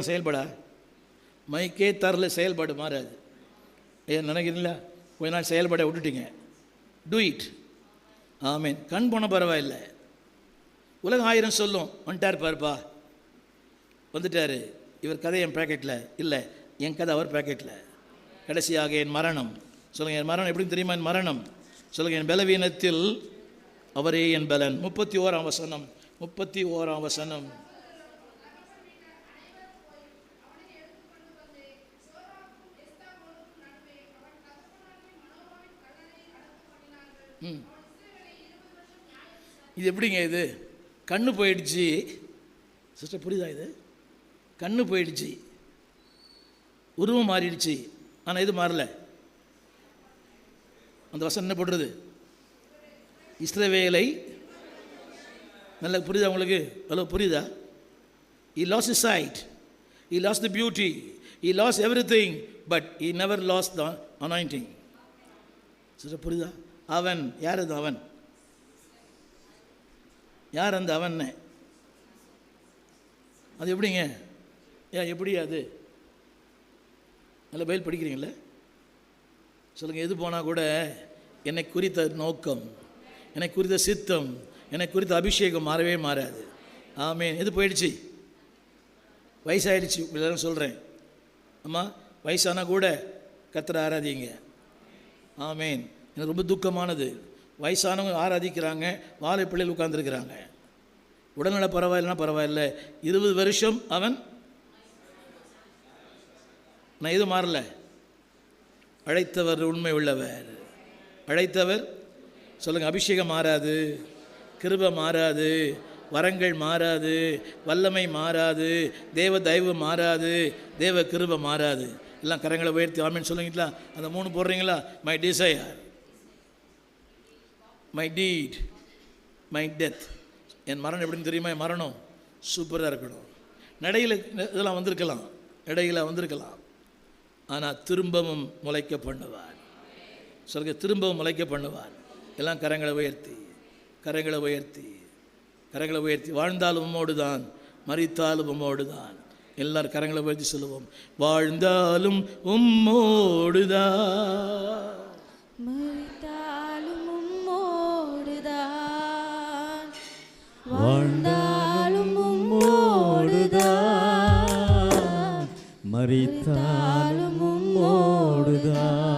செயல்பட மைக்கே தரல, செயல்பாடு மாறாது. ஏன் நினைக்கிறீங்களா? கொஞ்ச நாள் செயல்பட விட்டுட்டீங்க. Do it. ஆமீன். கண் போன பரவாயில்லை. உலகம் 1000 சொல்லும், வந்துட்டார் பாருப்பா, வந்துட்டார், இவர் கதை என் பேக்கெட்டில் இல்லை, என் கதை அவர் பேக்கெட்டில். கடைசியாக என் மரணம். சொல்லுங்கள், என் மரணம் எப்படின்னு தெரியுமா? என் மரணம் சொல்லுங்கள், என் பலவீனத்தில் அவரே என் பலன். 31ஆம் வசனம், 31ஆம் வசனம். இது எப்படிங்க? இது கண்ணு போயிடுச்சு சிஸ்டர், புரியுதா? இது கண்ணு போயிடுச்சு, உருவம் மாறிடுச்சு, ஆனால் இது மாறல. அந்த வசனம் என்ன போடுறது? இஸ்ரவேலை, நல்லா புரியுதா உங்களுக்கு? ஹலோ, புரியுதா? He lost his sight, he lost the beauty, he lost everything, but he never lost the anointing. Sister புரியுதா? அவன் யார்? அது அவன் யார்? அந்த அவன் அது எப்படிங்க? ஏன் எப்படி அது? நல்ல பயில் படிக்கிறீங்கள? சொல்லுங்கள், எது போனால் கூட என்னை குறித்த நோக்கம், என்னை குறித்த சித்தம், என்னை குறித்த அபிஷேகம் மாறவே மாறாது. ஆமீன். எது போயிடுச்சு? வயசாகிடுச்சு. எல்லாரும் சொல்கிறேன், அம்மா வயசானா கூட கர்த்தரை ஆராதிங்க. ஆமீன். எனக்கு ரொம்ப துக்கமானது, வயசானவங்க ஆராதிக்கிறாங்க, வாழை பிள்ளைகள் உட்கார்ந்துருக்கிறாங்க. உடல்நல பரவாயில்லைனா பரவாயில்ல, 20 வருஷம் அவன், நான் எதுவும் மாறல. அழைத்தவர் உண்மை உள்ளவர், அழைத்தவர். சொல்லுங்கள், அபிஷேகம் மாறாது, கிருபை மாறாது, வரங்கள் மாறாது, வல்லமை மாறாது, தேவ தயவு மாறாது, தேவ கிருபை மாறாது. எல்லாம் கரங்களை உயர்த்தி ஆமீன் சொல்லுங்களா? அந்த 3 போடுறீங்களா? My desire, my deed, my death. என் மரணம் எப்படின்னு தெரியுமா? என் மரணம் சூப்பராக இருக்கணும். நடையில் இதெல்லாம் வந்திருக்கலாம், இடையில் வந்திருக்கலாம், ஆனால் திரும்பவும் முளைக்க பண்ணுவார். சொல்லுங்க, திரும்பவும் முளைக்க பண்ணுவார். எல்லாம் கரங்களை உயர்த்தி, கரங்களை உயர்த்தி, கரங்களை உயர்த்தி. வாழ்ந்தாலும் உம்மோடு தான், மரித்தாலும் உம்மோடு தான். எல்லாரும் கரங்களை உயர்த்தி சொல்லுவோம், வாழ்ந்தாலும் உம்மோடு தான், மரித்தாலும் உம்மோடு தான், வாழ்ந்தாலும் உம்மோடு தான், மரித்தாலும் உம்மோடு தான்.